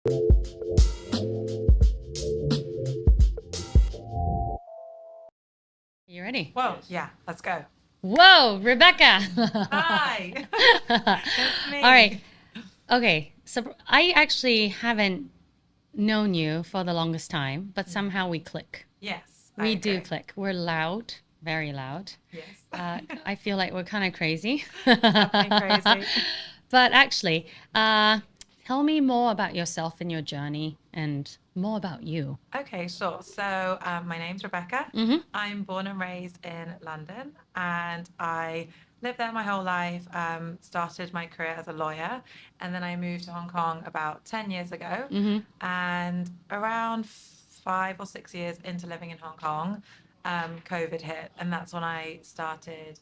You ready? Whoa, yeah, let's go. Whoa, Rebecca. Hi. It's me. All right. Okay. So I actually haven't known you for the longest time, but somehow we click. Yes. We do click. We're loud, very loud. Yes. I feel like we're kind of crazy. Definitely crazy. But actually, tell me more about yourself and your journey and more about you. Okay, sure. So my name's Rebecca. Mm-hmm. I'm born and raised in London, and I lived there my whole life. Started my career as a lawyer, and then I moved to Hong Kong about 10 years ago. Mm-hmm. And around 5 or 6 years into living in Hong Kong, COVID hit, and that's when I started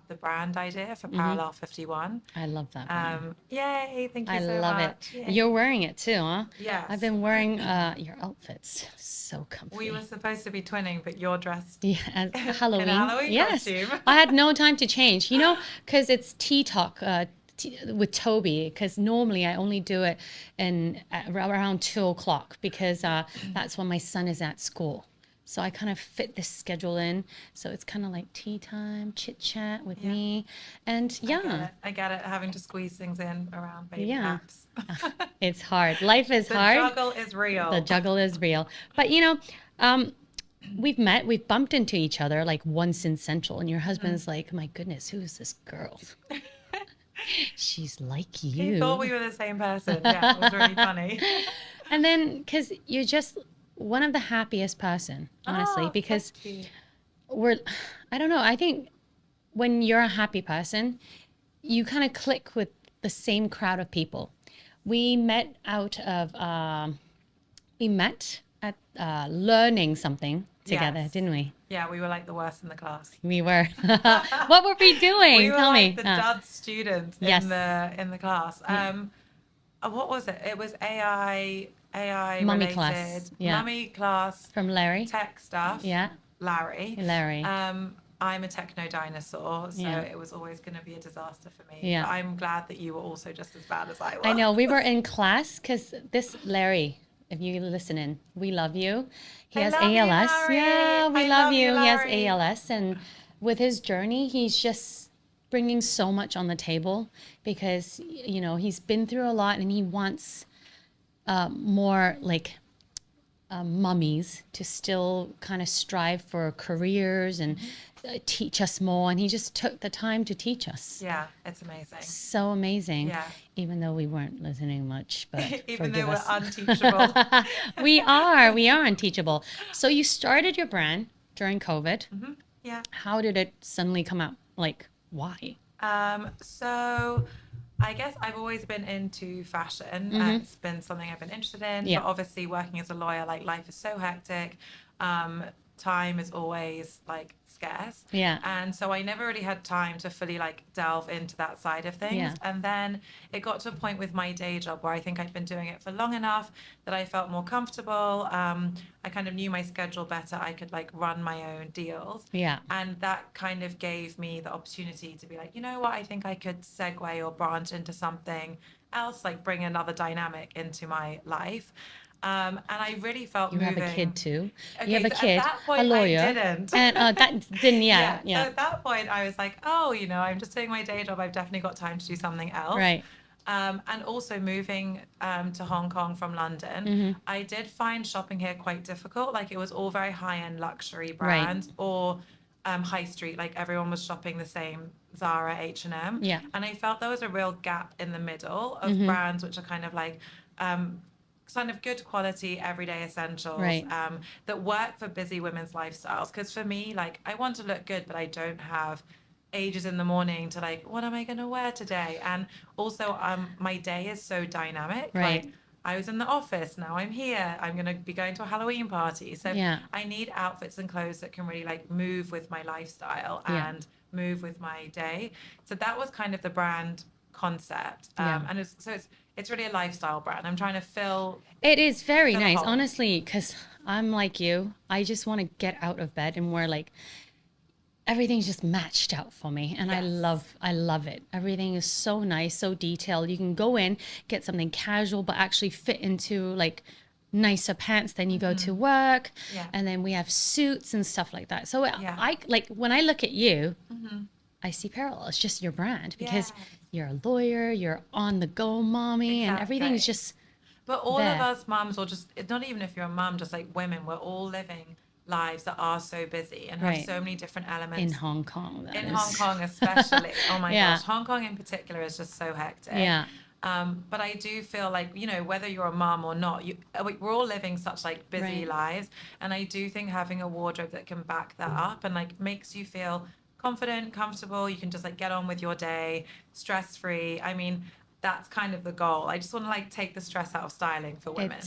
the brand idea for Parallel 51. I love that brand. Yay, thank you I so love much. it. Yay. You're wearing it too, huh? Yes. I've been wearing your outfits. So comfy. We were supposed to be twinning, but you're dressed Yeah, as Halloween. in a Halloween Yes. costume. I had no time to change, because it's TOBY with Toby, because normally I only do it around 2 o'clock because that's when my son is at school. So I kind of fit this schedule in. So it's kind of like tea time, chit chat with me. And yeah. I get it, having to squeeze things in around baby Yeah. naps. It's hard. Life is hard. The juggle is real. The juggle is real. But we've bumped into each other like once in Central, and your husband's like, my goodness, who is this girl? She's like you. He thought we were the same person. Yeah, it was really funny. And then, because you're just one of the happiest person, honestly, because I don't know, I think when you're a happy person, you kind of click with the same crowd of people. We met at learning something together, Yes. didn't we? Yeah, we were like the worst in the class. We were. What were we doing? We were Tell like me. the dud students Yes. in the class. What was it? It was AI Mummy related. class. Yeah. Mummy class. From Larry. Tech stuff. Yeah. Larry. I'm a techno dinosaur, so it was always going to be a disaster for me. Yeah. But I'm glad that you were also just as bad as I was. I know. We were in class because this Larry, if you're listening, we love you. He has love you, ALS. Larry. Yeah, we I love love you. you, He has Larry. ALS. And with his journey, he's just bringing so much on the table because, he's been through a lot and he wants more like mummies to still kind of strive for careers and teach us more. And he just took the time to teach us. Yeah, it's amazing. So amazing. Yeah. Even though we weren't listening much, but Even forgive though we're us. unteachable. We are unteachable. So you started your brand during COVID. Mm-hmm. Yeah. How did it suddenly come out? Like, why? So I guess I've always been into fashion. It's been something I've been interested in. Yeah. But obviously working as a lawyer, like life is so hectic. Time is always like scarce. Yeah. And so I never really had time to fully like delve into that side of things. Yeah. And then it got to a point with my day job where I think I'd been doing it for long enough that I felt more comfortable. I kind of knew my schedule better. I could like run my own deals. Yeah. And that kind of gave me the opportunity to be like, you know what, I think I could segue or branch into something else, like bring another dynamic into my life. And I really felt You moving. have a kid too. Okay, You have a so kid, at that point, a lawyer. I didn't. And that didn't, yeah. So at that point, I was like, oh, I'm just doing my day job. I've definitely got time to do something else. Right. And also moving to Hong Kong from London, I did find shopping here quite difficult. Like it was all very high-end luxury brands or high street. Like everyone was shopping the same Zara, H&M. Yeah. And I felt there was a real gap in the middle of brands which are kind of like kind of good quality everyday essentials that work for busy women's lifestyles. Because for me, like I want to look good, but I don't have ages in the morning to like, what am I going to wear today? And also my day is so dynamic. Right. Like I was in the office, now I'm here, I'm going to be going to a Halloween party. So I need outfits and clothes that can really like move with my lifestyle and move with my day. So that was kind of the brand concept. And it's really a lifestyle brand. I'm trying to fill. It is very nice, hole. honestly, because I'm like you. I just want to get out of bed and wear like everything's just matched out for me. And I love it. Everything is so nice, so detailed. You can go in, get something casual, but actually fit into like nicer pants than you go to work. And then we have suits and stuff like that. So I like when I look at you, I see parallels. It's just your brand because you're a lawyer, you're on the go mommy, and everything is just But all of us mums, or just not even if you're a mum, just like women, we're all living lives that are so busy and have so many different elements. In Hong Kong. Hong Kong especially. Oh my gosh. Hong Kong in particular is just so hectic. But I do feel like, you know, whether you're a mom or not, we're all living such like busy lives. And I do think having a wardrobe that can back that up and like makes you feel confident, comfortable, you can just like get on with your day, stress-free. I mean, that's kind of the goal. I just want to like take the stress out of styling for women.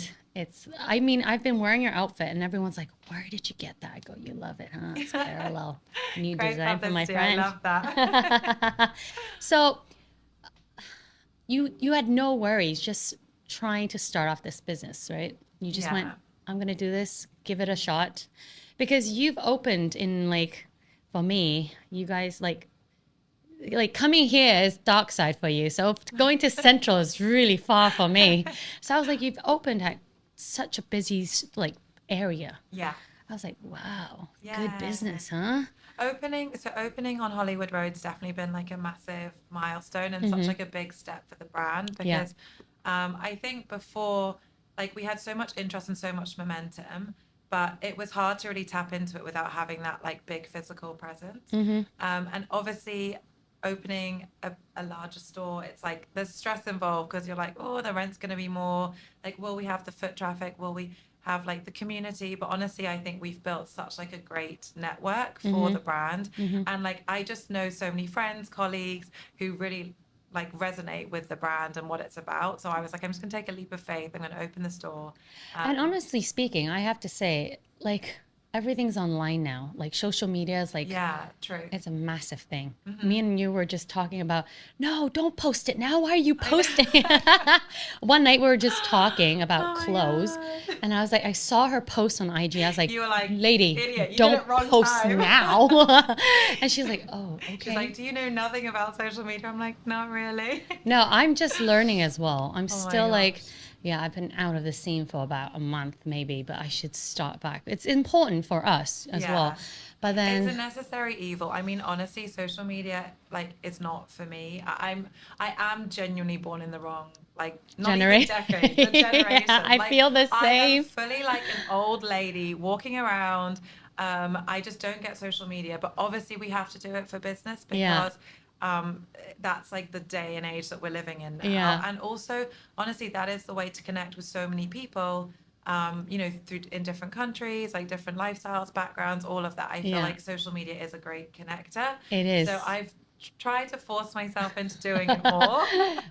I mean, I've been wearing your outfit and everyone's like, where did you get that? I go, you love it, huh? It's parallel. New design for my friend. I love that. So you had no worries just trying to start off this business, right? You just went, I'm going to do this, give it a shot. Because you've opened in like, for me, you guys like coming here is dark side for you. So going to Central is really far for me. So I was like, you've opened at such a busy like area. I was like, wow, good business, huh? Opening on Hollywood Road's definitely been like a massive milestone and such like a big step for the brand because I think before, like we had so much interest and so much momentum, but it was hard to really tap into it without having that like big physical presence. And obviously opening a larger store, it's like there's stress involved because you're like, oh, the rent's going to be more. Like, will we have the foot traffic? Will we have like the community? But honestly, I think we've built such like a great network for the brand. And like, I just know so many friends, colleagues who really like resonate with the brand and what it's about. So I was like, I'm just gonna take a leap of faith. I'm gonna open the store. And honestly speaking, I have to say, like everything's online now. Like social media is like, true. It's a massive thing. Me and you were just talking about, no, don't post it now. Why are you posting? One night we were just talking about clothes and I was like, I saw her post on IG. I was like, you were like, lady, idiot, don't post now. And she's like, oh, okay. She's like, do you know nothing about social media? I'm like, not really. No, I'm just learning as well. I'm still like, I've been out of the scene for about a month maybe, but I should start back. It's important for us as well. But then it's a necessary evil. I mean, honestly, social media, like, it's not for me. I am genuinely born in the wrong, like, not even decade, the generation. I feel the same. I am fully like an old lady walking around. I just don't get social media, but obviously we have to do it for business because that's like the day and age that we're living in now. And also, honestly, that is the way to connect with so many people, you know, in different countries, like different lifestyles, backgrounds, all of that. I feel like social media is a great connector. It is. So I've tried to force myself into doing it more.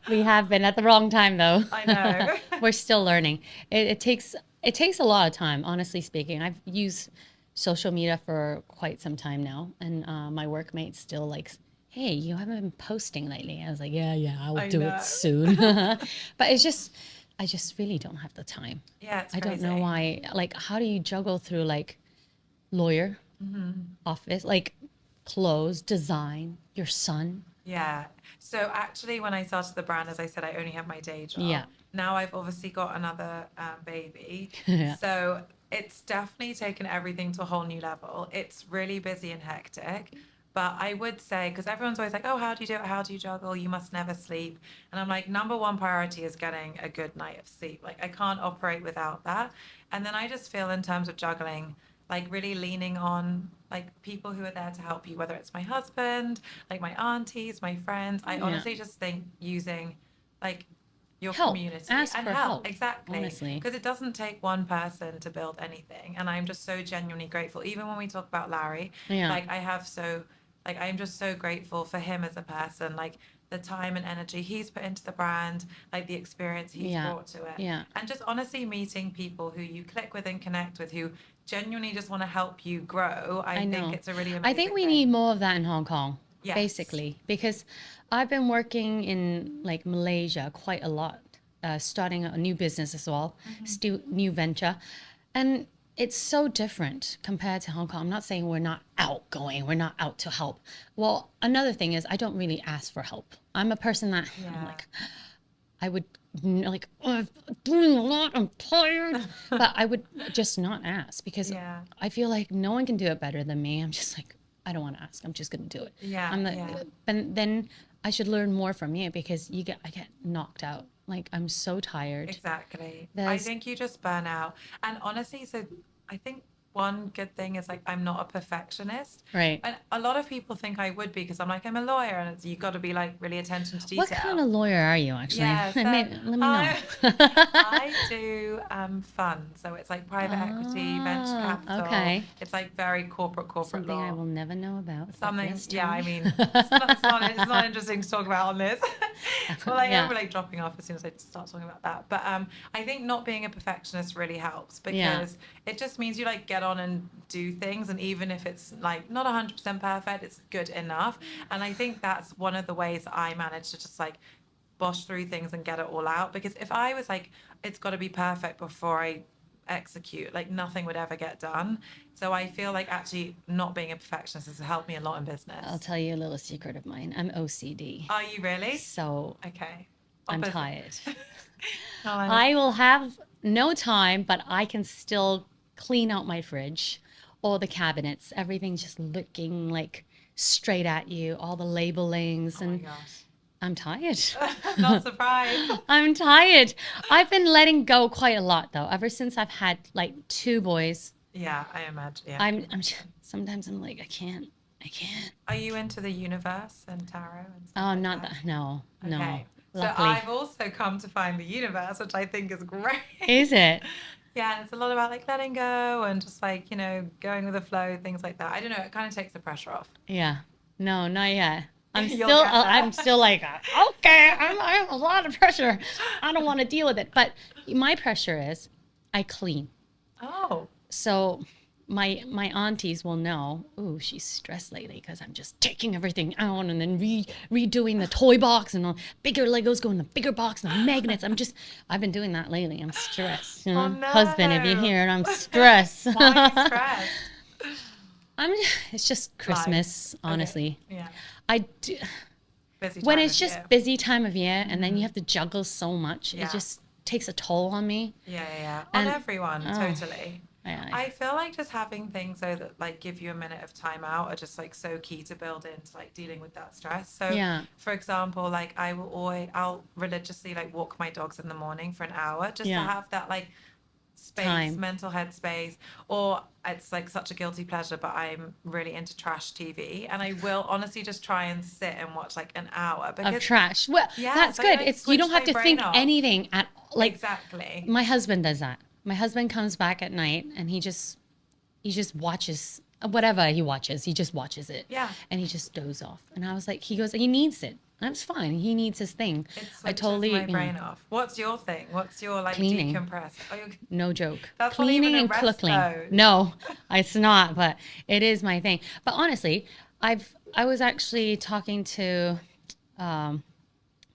We have been at the wrong time though. I know. We're still learning. It takes a lot of time, honestly speaking. I've used social media for quite some time now, and my workmates still like, hey, you haven't been posting lately. I was like, yeah, I'll do it soon. But I just really don't have the time. Yeah, it's crazy. I don't know why. Like, how do you juggle through like lawyer, office, like clothes, design, your son? Yeah. So actually, when I started the brand, as I said, I only have my day job. Yeah. Now I've obviously got another baby. So it's definitely taken everything to a whole new level. It's really busy and hectic. But I would say, because everyone's always like, oh, how do you do it? How do you juggle? You must never sleep. And I'm like, number one priority is getting a good night of sleep. Like, I can't operate without that. And then I just feel in terms of juggling, like really leaning on like people who are there to help you, whether it's my husband, like my aunties, my friends. I honestly just think using like your community Ask and for help. Exactly. Honestly. Because it doesn't take one person to build anything. And I'm just so genuinely grateful. Even when we talk about Larry, like I'm just so grateful for him as a person, like the time and energy he's put into the brand, like the experience he's brought to it. And just honestly meeting people who you click with and connect with, who genuinely just want to help you grow. I think it's a really amazing I think we need more of that in Hong Kong, basically, because I've been working in like Malaysia quite a lot, starting a new business as well, still new venture. And it's so different compared to Hong Kong. I'm not saying we're not outgoing, we're not out to help. Well, another thing is I don't really ask for help. I'm a person that I'm like, I would like, oh, I'm doing a lot, I'm tired. But I would just not ask because I feel like no one can do it better than me. I'm just like, I don't want to ask. I'm just going to do it. But then I should learn more from you because I get knocked out. Like, I'm so tired. Exactly. I think you just burn out. And honestly, so I think one good thing is like I'm not a perfectionist. Right. And a lot of people think I would be because I'm like, I'm a lawyer and you've got to be like really attention to detail. What kind of lawyer are you actually? Yeah, so let me know. I do funds. So it's like private equity, venture capital. Okay. It's like very corporate Something law. I will never know about. Something, yeah, I mean, it's not interesting to talk about on this. Well, I'm like dropping off as soon as I start talking about that. But I think not being a perfectionist really helps because it just means you like get on and do things. And even if it's like not 100% perfect, it's good enough. And I think that's one of the ways that I manage to just like bosh through things and get it all out. Because if I was like, it's got to be perfect before I execute, like nothing would ever get done. So I feel like actually not being a perfectionist has helped me a lot in business. I'll tell you a little secret of mine. I'm OCD. Are you really? So okay. I'm tired. I will have no time, but I can still clean out my fridge, all the cabinets, everything's just looking like straight at you, all the labelings. Oh and my gosh. I'm tired. Not surprised. I'm tired. I've been letting go quite a lot though, ever since I've had like 2 boys. Yeah, I imagine. Yeah. I'm sometimes I'm like, I can't. Are you into the universe and tarot and stuff? Oh, like not that. No. Okay. No. So I've also come to find the universe, which I think is great. Is it? Yeah, it's a lot about like letting go and just like, you know, going with the flow, things like that. I don't know, it kind of takes the pressure off. Yeah. No, not yet. I'm still like, okay, I have a lot of pressure. I don't want to deal with it. But my pressure is I clean. Oh. So my aunties will know, ooh, she's stressed lately because I'm just taking everything out and then redoing the toy box and all bigger Legos go in the bigger box and the magnets. I've been doing that lately. I'm stressed. You know? Oh, no. Husband, if you hear it, I'm stressed. Why are you stressed? It's just Christmas, honestly. Okay. Yeah. I do. When it's just busy time of year and then you have to juggle so much, it just takes a toll on me. Yeah. On everyone, totally. I feel like just having things though that like give you a minute of time out are just like so key to build into like dealing with that stress. So for example, like I'll religiously like walk my dogs in the morning for an hour just to have that like space, mental headspace. Or it's like such a guilty pleasure, but I'm really into trash TV and I will honestly just try and sit and watch like an hour because of trash. Well, that's good. It's you don't have to think anything at like exactly. My husband does that. My husband comes back at night and he just watches whatever he watches. He just watches it. Yeah. And he just dozes off. And I was like, he needs it. That's fine. He needs his thing. I totally my brain off. What's your thing? What's your like cleaning. Decompress? No joke. That's cleaning and cooking. No, it's not, but it is my thing. But honestly, I was actually talking to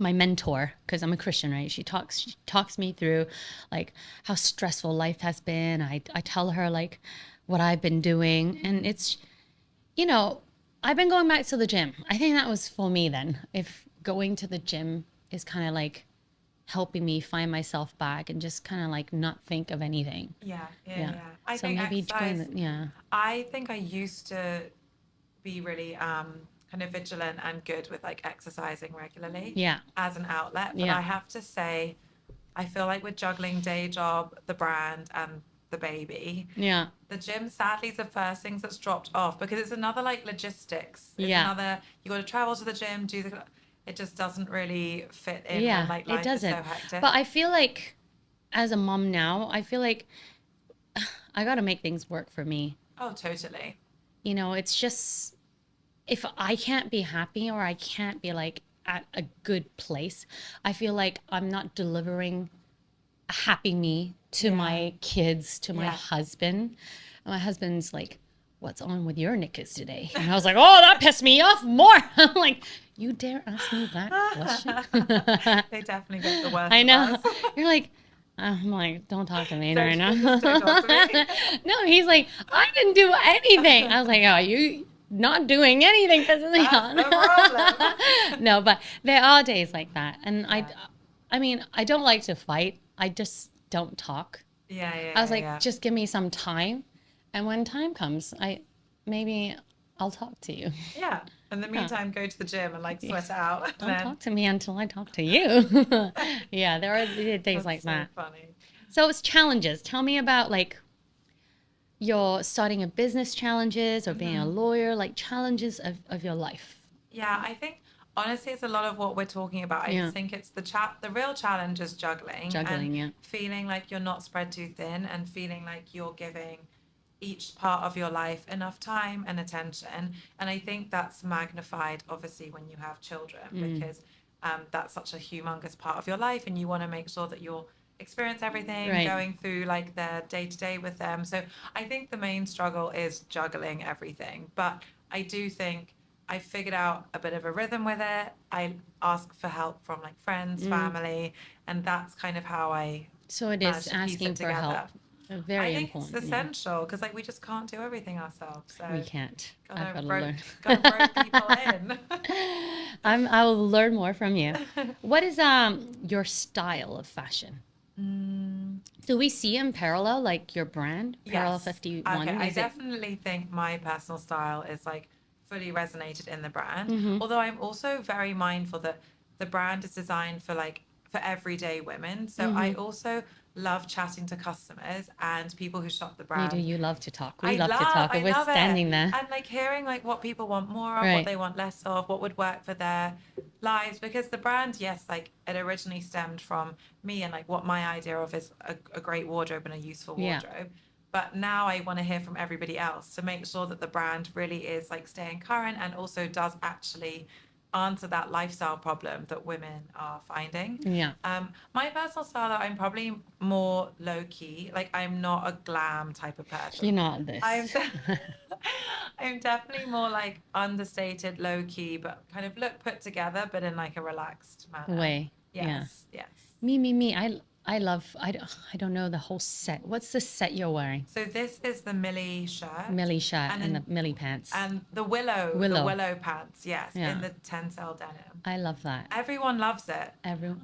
my mentor, because I'm a Christian, right? She talks me through like how stressful life has been. I tell her like what I've been doing, and it's, you know, I've been going back to the gym. I think that was for me then. If going to the gym is kind of like helping me find myself back and just kind of like not think of anything. Yeah. I think maybe I think I used to be really kind of vigilant and good with like exercising regularly as an outlet. But I have to say, I feel like with juggling day job, the brand and the baby, the gym sadly is the first things that's dropped off because it's another like logistics. It's another, you got to travel to the gym, it just doesn't really fit in. Yeah, when, like, life it doesn't. Is so hectic. But I feel like as a mom now, I feel like I got to make things work for me. Oh, totally. You know, it's just, if I can't be happy or I can't be like at a good place, I feel like I'm not delivering a happy me to my kids, to my husband. And my husband's like, what's on with your knickers today? And I was like, oh, that pissed me off more. I'm like, you dare ask me that question? They definitely get the worst. I know. You're like, I'm like, don't talk to me Don't- right now. just don't talk to me. No, he's like, I didn't do anything. I was like, oh, you not doing anything pisses me off. That's the problem. No, but there are days like that. And Yeah. I mean, I don't like to fight. I just don't talk. Yeah. I was like, just give me some time. And when time comes, maybe I'll talk to you. Yeah. In the meantime, go to the gym and like sweat it out. And Don't then... talk to me until I talk to you. Yeah, there are days That's like so that. funny. So it's challenges. Tell me about like your starting a business challenges or being a lawyer, like challenges of your life. Yeah, I think honestly it's a lot of what we're talking about. I just think it's the real challenge is juggling. And feeling like you're not spread too thin and feeling like you're giving each part of your life enough time and attention. And I think that's magnified obviously when you have children because that's such a humongous part of your life and you want to make sure that you're experience everything, going through like their day-to-day with them. So I think the main struggle is juggling everything. But I do think I figured out a bit of a rhythm with it. I ask for help from like friends, family, and that's kind of how I So it is asking for help. Very I think important. it's essential because like we just can't do everything ourselves. So we can't. I've got to rope, learn. gotta rope people in. I will learn more from you. What is your style of fashion? Do we see in parallel like your brand, Parallel 51? Okay, I definitely think my personal style is like fully resonated in the brand. Although I'm also very mindful that the brand is designed for like for everyday women. So I also love chatting to customers and people who shop the brand. You love to talk. We love to talk. We're standing there. And like hearing like what people want more of, what they want less of, what would work for their lives. Because the brand, yes, like it originally stemmed from me and like what my idea of is a great wardrobe and a useful wardrobe. But now I want to hear from everybody else to make sure that the brand really is like staying current and also does actually answer that lifestyle problem that women are finding. Yeah. My personal style, though, I'm probably more low key. Like I'm not a glam type of person. You're not this. I'm definitely more like understated, low key, but kind of look put together, but in like a relaxed manner. Way. Yes. Me. I love, I don't know the whole set. What's the set you're wearing? So this is the Millie shirt. Millie shirt and the Millie pants. And the willow pants, yes, in the tencel denim. I love that. Everyone loves it.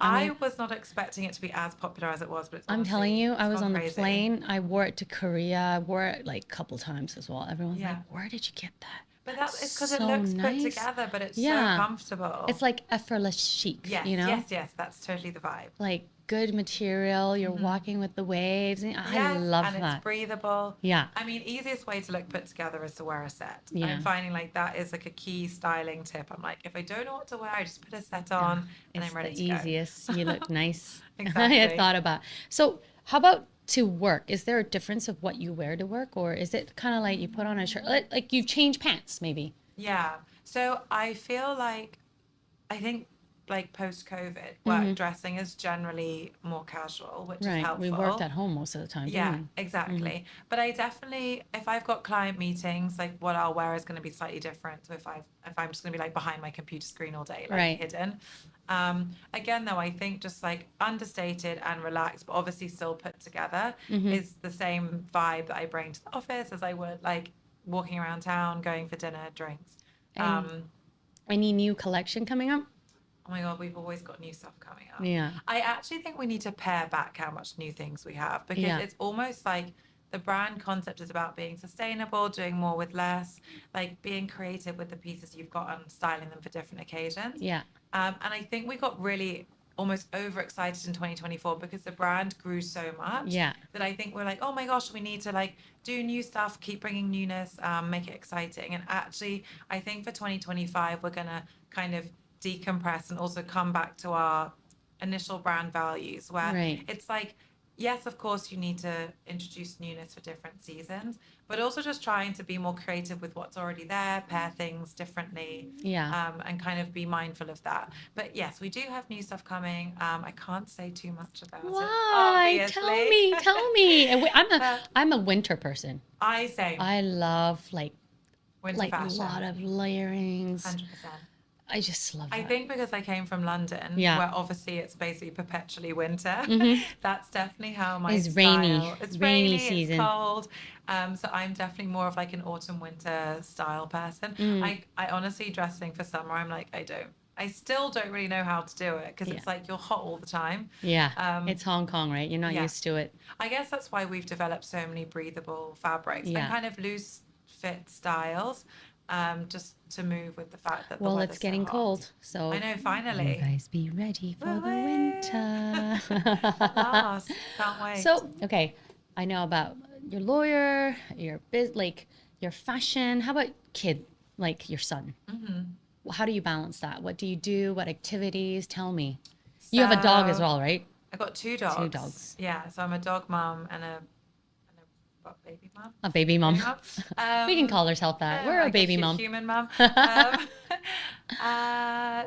I was not expecting it to be as popular as it was, but I'm telling you, I was on the plane. I wore it to Korea. I wore it like a couple times as well. Everyone's like, where did you get that? But it's because it looks put together, but it's so comfortable. It's like effortless chic, you know? Yes, that's totally the vibe. Like good material, you're walking with the waves. I love that. And it's breathable. Yeah. I mean, easiest way to look put together is to wear a set. Yeah. I'm finding like that is like a key styling tip. I'm like, if I don't know what to wear, I just put a set on and I'm ready to go. It's the easiest. You look nice. Exactly. I thought about. So how about to work? Is there a difference of what you wear to work, or is it kind of like you put on a shirt, like you change pants maybe? Yeah. So I feel like, I think like post-COVID, work dressing is generally more casual, which is helpful. We worked at home most of the time. Yeah, exactly. But I definitely, if I've got client meetings, like what I'll wear is going to be slightly different. So if I'm just going to be like behind my computer screen all day, like hidden. Again, though, I think just like understated and relaxed, but obviously still put together is the same vibe that I bring to the office as I would like walking around town, going for dinner, drinks. Any new collection coming up? Oh my God, we've always got new stuff coming up. Yeah. I actually think we need to pare back how much new things we have because it's almost like the brand concept is about being sustainable, doing more with less, like being creative with the pieces you've got and styling them for different occasions. Yeah. And I think we got really almost overexcited in 2024 because the brand grew so much that I think we're like, oh my gosh, we need to like do new stuff, keep bringing newness, make it exciting. And actually, I think for 2025, we're going to kind of decompress and also come back to our initial brand values where it's like, yes, of course, you need to introduce newness for different seasons, but also just trying to be more creative with what's already there, pair things differently, and kind of be mindful of that. But yes, we do have new stuff coming. I can't say too much about it. Why? Tell me. I'm a winter person. I love like winter fashion. A lot of layerings. 100%. I just love that. I think because I came from London, where obviously it's basically perpetually winter. That's definitely how my it's style. Rainy. It's rainy season. It's cold. So I'm definitely more of like an autumn winter style person. I honestly, dressing for summer, I'm like, I still don't really know how to do it because it's like you're hot all the time. Yeah. It's Hong Kong, right? You're not used to it. I guess that's why we've developed so many breathable fabrics and kind of loose fit styles. Just to move with the fact that it's getting so cold, so I know, finally. You guys be ready for the winter. Can't wait. So, okay, I know about your lawyer, your your fashion. How about kid, like your son? How do you balance that? What do you do? What activities? Tell me. You have a dog as well, right? I got 2 dogs. 2 dogs. Yeah, so I'm a dog mom and a baby mom. A baby mom. We can call ourselves that. We're a baby mom. Human mom.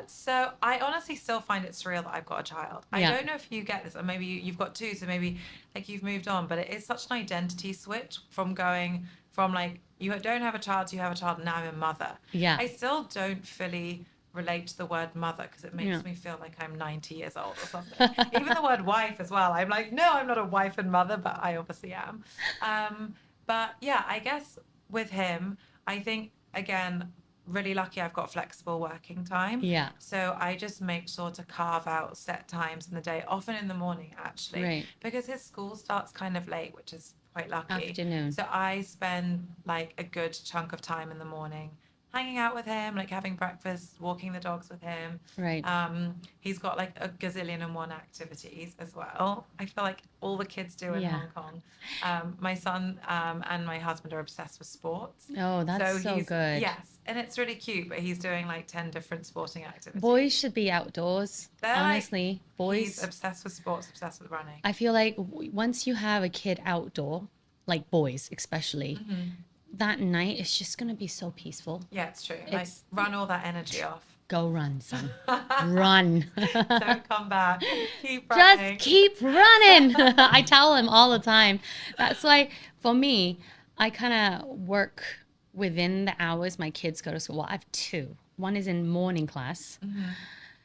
So I honestly still find it surreal that I've got a child. I don't know if you get this, or maybe you've got 2, so maybe like you've moved on, but it is such an identity switch from going from like you don't have a child to you have a child, and now I'm a mother. Yeah. I still don't fully relate to the word mother because it makes me feel like I'm 90 years old or something. Even the word wife as well. I'm like, no, I'm not a wife and mother, but I obviously am. But yeah, I guess with him, I think, again, really lucky I've got flexible working time. Yeah. So I just make sure to carve out set times in the day, often in the morning, actually. Right. Because his school starts kind of late, which is quite lucky. Afternoon. So I spend like a good chunk of time in the morning hanging out with him, like having breakfast, walking the dogs with him. Right. He's got like a gazillion and one activities as well. I feel like all the kids do in Hong Kong. My son and my husband are obsessed with sports. Oh, that's so good. Yes, and it's really cute, but he's doing like 10 different sporting activities. Boys should be outdoors. Honestly, boys. He's obsessed with sports, obsessed with running. I feel like once you have a kid outdoor, like boys especially, that night it's just going to be so peaceful. Yeah, it's true. Like run all that energy off. Go run, son. Run. Don't come back. Keep running. Just keep running. I tell him all the time. That's why for me, I kind of work within the hours my kids go to school. Well, I have 2. One is in morning class.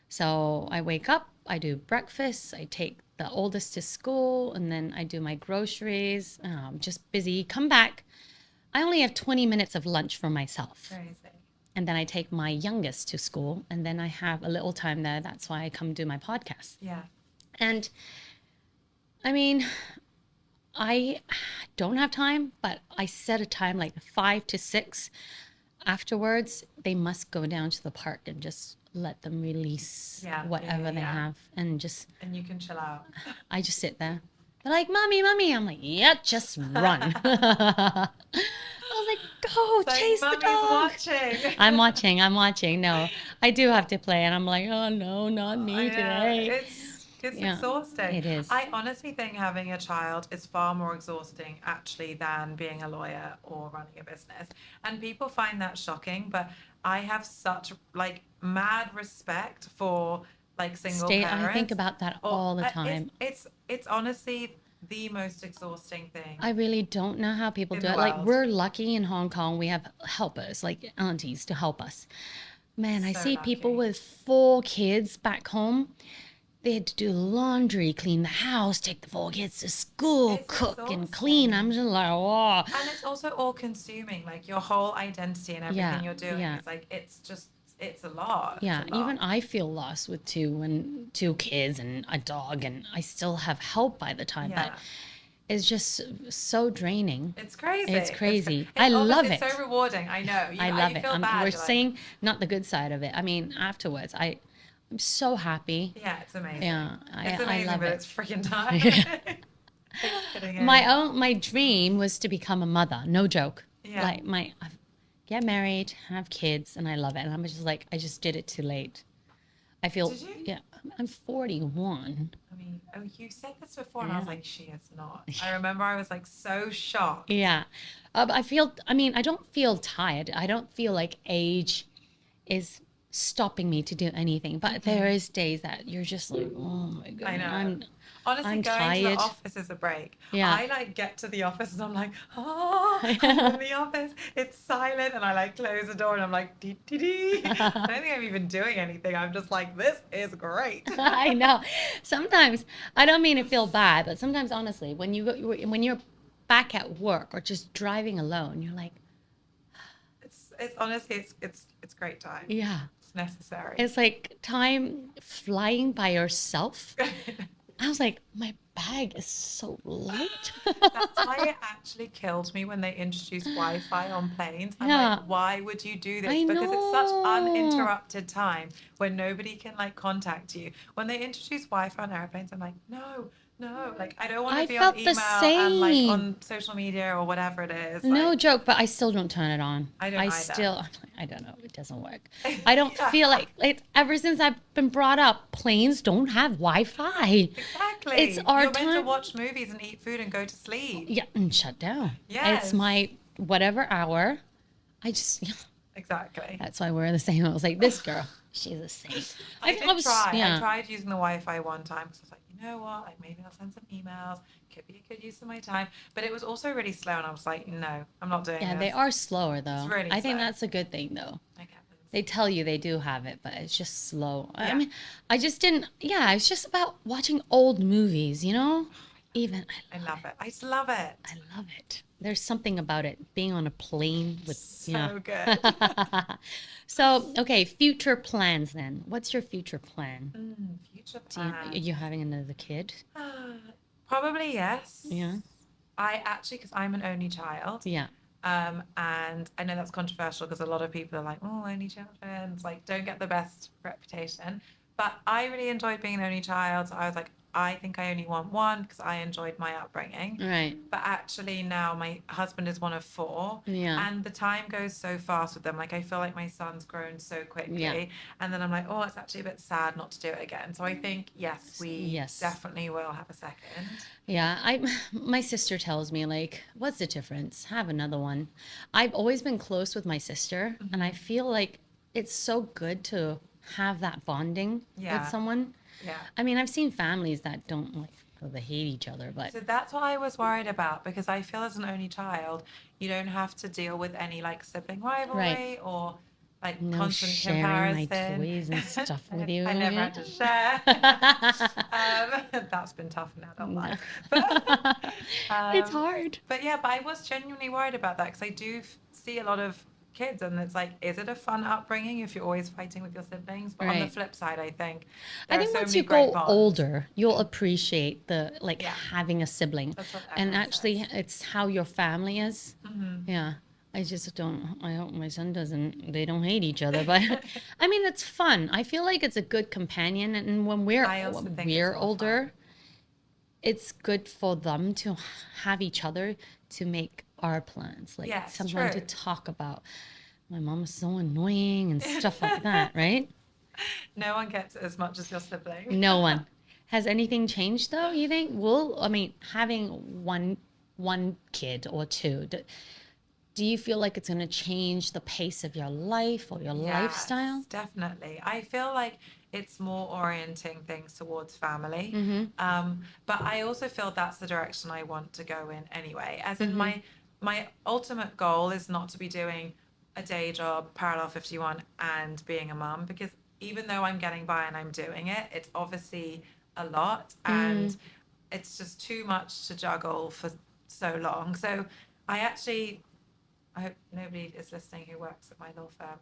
So I wake up, I do breakfast, I take the oldest to school, and then I do my groceries. I'm just busy. Come back. I only have 20 minutes of lunch for myself. Crazy. And then I take my youngest to school, and then I have a little time there. That's why I come do my podcast. Yeah. And I mean, I don't have time, but I set a time like 5 to 6. Afterwards, they must go down to the park and just let them release whatever they have. And you can chill out. I just sit there. They're like, mommy. I'm like, yeah, just run. I was like, go, chase the dog. Watching. I'm watching. No, I do have to play. And I'm like, oh, no, not me today. It's exhausting. It is. I honestly think having a child is far more exhausting, actually, than being a lawyer or running a business. And people find that shocking. But I have such, like, mad respect for like single parents. I think about that all the time. It's honestly the most exhausting thing. I really don't know how people do it. Like, we're lucky in Hong Kong. We have helpers, like aunties to help us. Man, I see people with 4 kids back home. They had to do laundry, clean the house, take the 4 kids to school, cook and clean. I'm just like, oh. And it's also all consuming, like your whole identity and everything you're doing. It's like, it's a lot. Yeah, even I feel lost with 2 kids and a dog, and I still have help by the time. But it's just so draining. It's crazy. It's crazy. I love it. It's so rewarding. I know. I love it. Feel bad. We're saying not the good side of it. I mean, afterwards, I'm so happy. Yeah, it's amazing. Yeah, it's amazing, I love but it. It's freaking time. My dream was to become a mother. No joke. Yeah. Like get married, have kids, and I love it. And I'm just like, I just did it too late. I feel. Did you? Yeah, I'm 41. I mean, you said this before, and I was like, she is not. I remember I was like so shocked. Yeah, I don't feel tired. I don't feel like age is stopping me to do anything. But there is days that you're just like, oh my God. I know. Honestly, I'm going tired. to the office is a break. Yeah. I like get to the office and I'm like, oh, I'm in the office. It's silent, and I like close the door and I'm like, dee dee dee. I don't think I'm even doing anything. I'm just like, this is great. I know. Sometimes I don't mean to feel bad, but sometimes honestly, when you're back at work or just driving alone, you're like, it's honestly it's great time. yeah, It's necessary. it's like time flying by yourself. I was like, my bag is so light. That's why it actually killed me when they introduced Wi-Fi on planes. I'm Yeah. like, why would you do this? I Because it's such know. uninterrupted time when nobody can like contact you. When they introduce Wi-Fi on airplanes, I'm like, no, like I don't want I to be felt on the email and like same. on social media or whatever it is. No Like, joke, but I still don't turn it on. I don't either. I don't know, it doesn't work. I don't feel like it. Ever since I've been brought up, planes don't have Wi-Fi. Exactly. It's our You're meant to time. watch movies and eat food and go to sleep. Yeah, and shut down. Yes. It's my whatever hour. I just, Exactly. that's why we're the same. I was like, this girl, she's a saint. I did try. Yeah. I tried using the Wi-Fi one time because I was like, you know what? Like maybe I'll send some emails. Could be a good use of my time. But it was also really slow, and I was like, no, I'm not doing Yeah, this. they are slower though. It's really I think slow. that's a good thing though. Like, They tell you they do have it, but it's just slow. I Yeah. mean, I just didn't, yeah, it's just about watching old movies, you know? Even, I love it. I just love it. I love it. There's something about it, being on a plane with, So good. So, okay, future plans then. What's your future plan? Future Are you having another kid? Probably yes. Yeah. I actually, because I'm an only child. Yeah. And I know that's controversial because a lot of people are like, oh, only children. It's like, don't get the best reputation. But I really enjoyed being an only child. So I was like, I think I only want one because I enjoyed my upbringing. Right. But actually now my husband is one of 4. Yeah. And the time goes so fast with them. Like I feel like my son's grown so quickly. Yeah. And then I'm like, oh, it's actually a bit sad not to do it again. So I think, yes, we Yes. definitely will have a second. Yeah, my sister tells me like, what's the difference? Have another one. I've always been close with my sister, and I feel like it's so good to have that bonding Yeah. with someone. Yeah. I mean, I've seen families that don't like, they hate each other, but So that's what I was worried about because I feel as an only child, you don't have to deal with any like sibling rivalry or like no constant sharing comparison. my toys and stuff with you. I never had to share. That's been tough in adult life. It's hard. But yeah, but I was genuinely worried about that because I do see a lot of kids and it's like, is it a fun upbringing if you're always fighting with your siblings? But on the Right. flip side, I think I there think are so once many you great go bonds. older, you'll appreciate the like Yeah. having a sibling, That's what and everyone actually, says. it's how your family is. Mm-hmm. Yeah, I just don't. I hope my son doesn't. They don't hate each other, but I mean, it's fun. I feel like it's a good companion, and when I also think it's we're more older, it's good for them to have each other to make our plans, like Yes, someone to true. talk about. My mom is so annoying and stuff like that, right? No one gets it as much as your sibling. No one. Has anything changed though, you think? I mean, having one kid or two, do you feel like it's going to change the pace of your life or your lifestyle? Yes, definitely. I feel like it's more orienting things towards family. But I also feel that's the direction I want to go in anyway. As in my ultimate goal is not to be doing a day job, parallel 51, and being a mum, because even though I'm getting by and I'm doing it, it's obviously a lot and it's just too much to juggle for so long. So I hope nobody is listening who works at my law firm,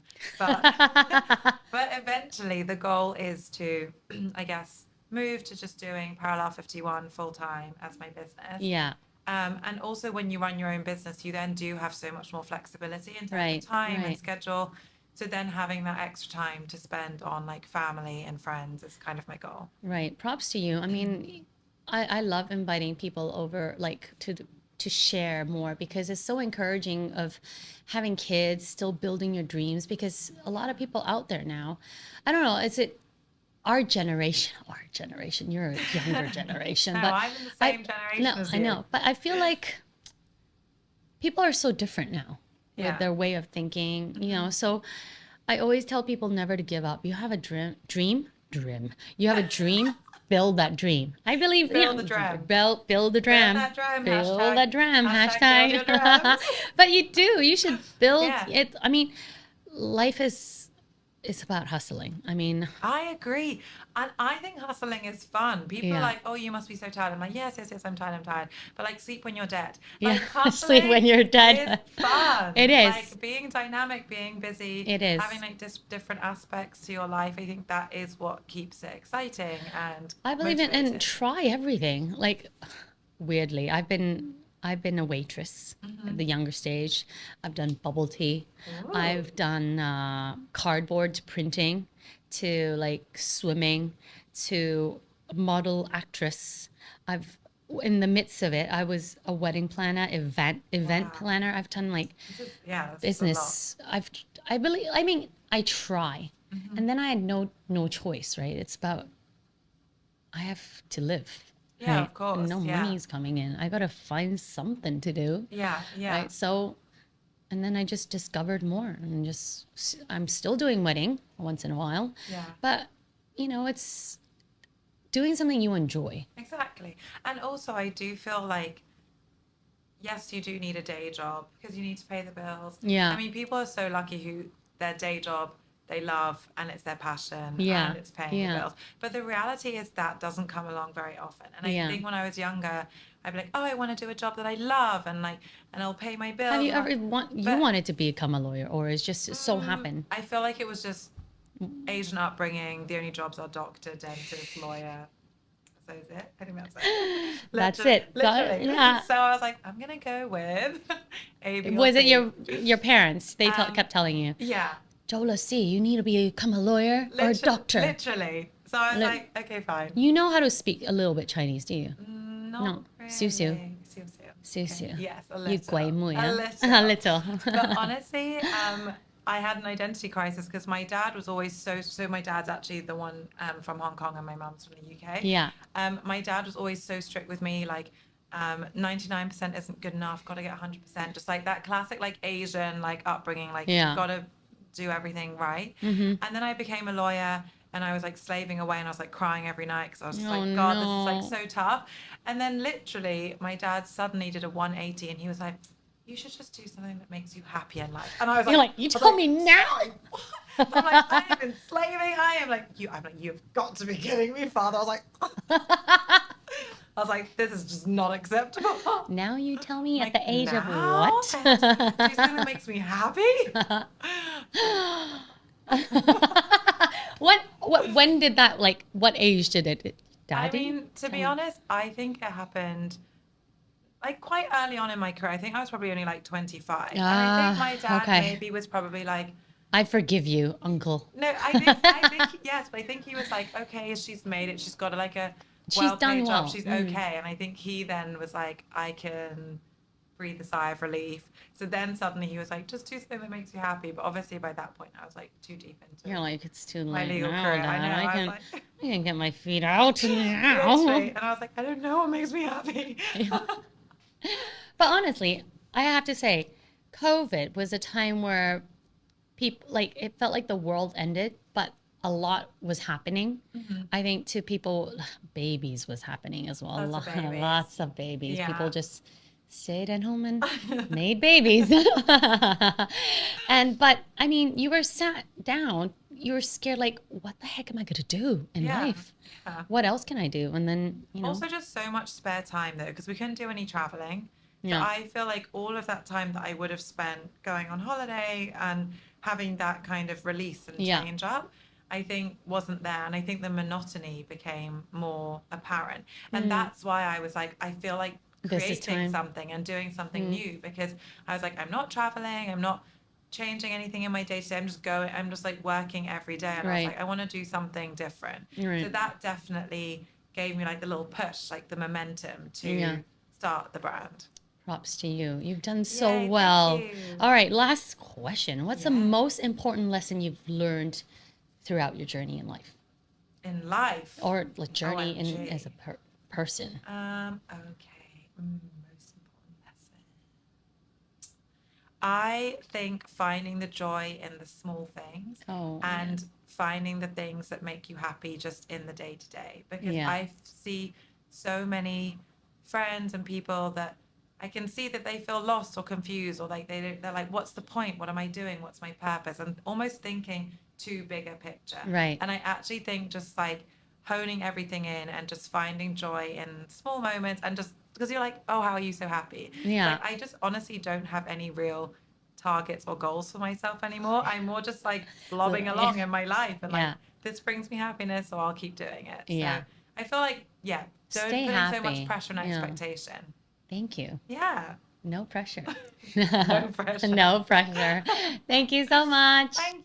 but eventually the goal is to, I guess, move to just doing parallel 51 full time as my business. Yeah. And also when you run your own business, you then do have so much more flexibility in terms Right, of time and right. schedule. So then having that extra time to spend on like family and friends is kind of my goal. Right. Props to you. I mean, I love inviting people over, like to share more, because it's so encouraging of having kids, still building your dreams, because a lot of people out there now, I don't know, is it our generation, you're a younger generation. No, but I'm in the same generation No, as I you. know. But I feel like people are so different now Yeah. with their way of thinking, you know. So I always tell people never to give up. You have a dream. You have a dream. build that dream. I believe Build the drum. Build the drum. Build that drum. Build Hashtag, that drum. Hashtag build your drums. But you do. You should build Yeah. it. I mean, life is about hustling. I mean, I agree. And I think hustling is fun. People Yeah. are like, oh, you must be so tired. I'm like, yes, I'm tired. But like, sleep when you're dead. Yeah, Like, sleep when you're dead. is fun. It is. Like, being dynamic, being busy. It is. Having like different aspects to your life. I think that is what keeps it exciting and I believe in and motivating. try everything. Like, weirdly, I've been a waitress at the younger stage. I've done bubble tea. Ooh. I've done cardboard printing, to like swimming, to model actress. I've in the midst of it, I was a wedding planner, event Wow. planner. I've done like This is a lot. business. I try, and then I had no choice. Right? It's about I have to live. Yeah, right? of course. No yeah. money's coming in. I gotta find something to do. Yeah, yeah. Right. So, and then I just discovered more, and I'm still doing wedding once in a while. Yeah. But it's doing something you enjoy. Exactly. And also, I do feel like, yes, you do need a day job because you need to pay the bills. Yeah. I mean, people are so lucky who their day job they love and it's their passion Yeah. and it's paying Yeah. the bills. But the reality is that doesn't come along very often. And I Yeah. think when I was younger, I'd be like, oh, I want to do a job that I love and it'll pay my bills. Have you and ever but- wanted to become a lawyer, or is just so happened? I feel like it was just Asian upbringing. The only jobs are doctor, dentist, lawyer. So is it? I think that's it. That's it. Got it. Literally. Yeah. So I was like, I'm gonna go with A, B, or Was it C. your parents? They Um, kept telling you, Yeah. Jola, see, you need to become a lawyer or a doctor. Literally. So I was Lit- like, okay, fine. You know how to speak a little bit Chinese, do you? Not No. really. Siu siu. Siu siu. Siu Okay. siu. Yes, a You little. guai mu, A yeah? little. A little. But honestly, I had an identity crisis because my dad was always so my dad's actually the one from Hong Kong and my mum's from the UK. Yeah. My dad was always so strict with me, like 99% isn't good enough, got to get 100%, just like that classic like Asian like upbringing, like Yeah. you've got to do everything right. Mm-hmm. And then I became a lawyer and I was like slaving away and I was like crying every night because I was just Oh, like, God, no. this is like so tough. And then literally my dad suddenly did a 180 and he was like, you should just do something that makes you happy in life. And I was You're like, like, you I was told like, me now. sorry, what? I'm like, I am enslaving. I'm like, you've got to be kidding me, Father. I was like, this is just not acceptable. Now you tell me Like, at the age of now? what? Do something that makes me happy. When did that, like, what age did it, Daddy? I mean, to be honest, I think it happened like quite early on in my career. I think I was probably only like 25. And I think my dad okay. maybe was probably like, I forgive you, uncle. no, I think yes, but I think he was like, okay, she's made it. She's got like a She's well-paid done job. well. She's Mm. okay. And I think he then was like, I can breathe a sigh of relief. So then suddenly he was like, just do something that makes you happy. But obviously by that point I was like too deep into You're like, it's too my late legal now, career. Dad. I know. I can, was like, I can get my feet out now. literally. And I was like, I don't know what makes me happy. But honestly, I have to say, COVID was a time where people, like, it felt like the world ended, but a lot was happening. I think to people, babies was happening as well. Lots of babies. Lots of babies. Yeah. People just stayed at home and made babies. But I mean, you were sat down, you were scared, like, what the heck am I going to do in Yeah. life? Yeah. What else can I do? And then, Also just so much spare time though, because we couldn't do any traveling. So Yeah. I feel like all of that time that I would have spent going on holiday and having that kind of release and Yeah. change up, I think wasn't there. And I think the monotony became more apparent. And that's why I was like, I feel like This is creating time. something and doing something new, because I was like, I'm not traveling, I'm not changing anything in my day to day. I'm just like working every day. And I was Right. like, I want to do something different. Right. So that definitely gave me like the little push, like the momentum to Yeah. start the brand. Props to you. You've done so Yay, thank well. you. All right, last question. What's the Yeah. most important lesson you've learned throughout your journey in life? In life. Or like journey OMG. as a person? Okay. Most important lesson. I think finding the joy in the small things Oh, and finding the things that make you happy just in the day to day. Because Yeah. I see so many friends and people that I can see that they feel lost or confused, or like they're like, what's the point? What am I doing? What's my purpose? And almost thinking too big a picture. Right. And I actually think just like honing everything in and just finding joy in small moments, and just because you're like, oh, how are you so happy? Yeah. Like, I just honestly don't have any real targets or goals for myself anymore. I'm more just like blobbing along in my life, and like, this brings me happiness, so I'll keep doing it. Yeah. So I feel like, don't Stay put happy. in so much pressure and expectation. Thank you. Yeah. No pressure. No pressure. No pressure. Thank you so much. Thank